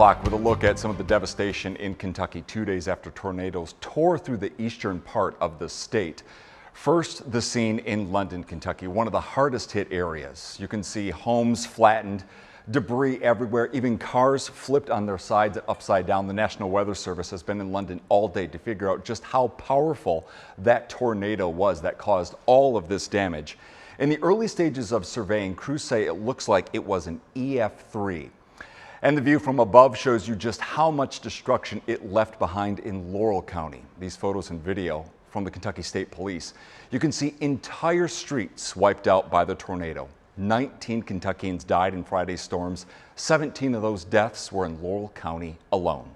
With a look at some of the devastation in Kentucky 2 days after tornadoes tore through the eastern part of the state. First, the scene in London, Kentucky, one of the hardest hit areas. You can see homes flattened, debris everywhere, even cars flipped on their sides upside down. The National Weather Service has been in London all day to figure out just how powerful that tornado was that caused all of this damage. In the early stages of surveying, crews say it looks like it was an EF-3. And the view from above shows you just how much destruction it left behind in Laurel County. These photos and video from the Kentucky State Police. You can see entire streets wiped out by the tornado. 19 Kentuckians died in Friday's storms. 17 of those deaths were in Laurel County alone.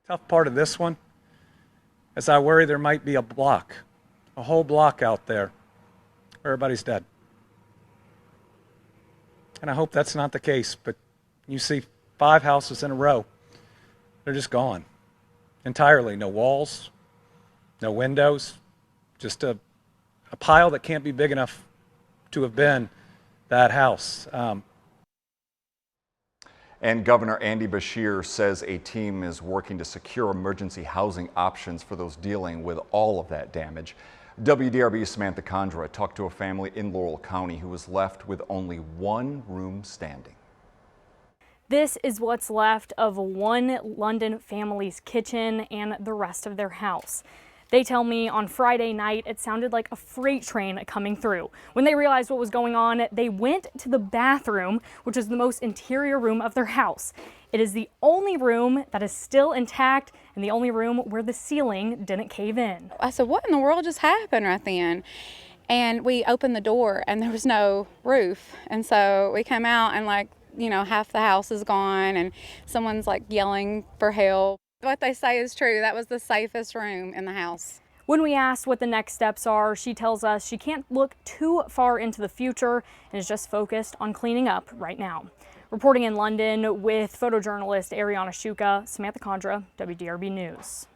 Tough part of this one is I worry there might be a whole block out there where everybody's dead. And I hope that's not the case, but you see 5 houses in a row. They're just gone entirely. No walls, no windows, just a pile that can't be big enough to have been that house. And Governor Andy Beshear says a team is working to secure emergency housing options for those dealing with all of that damage. WDRB's Samantha Condra talked to a family in Laurel County who was left with only one room standing. This is what's left of one London family's kitchen and the rest of their house. They tell me on Friday night it sounded like a freight train coming through. When they realized what was going on, they went to the bathroom, which is the most interior room of their house. It is the only room that is still intact and the only room where the ceiling didn't cave in. I said, what in the world just happened right then? And we opened the door and there was no roof. And so we came out and half the house is gone and someone's yelling for help. What they say is true. That was the safest room in the house. When we asked what the next steps are, she tells us she can't look too far into the future and is just focused on cleaning up right now. Reporting in London with photojournalist Ariana Shuka, Samantha Condra, WDRB News.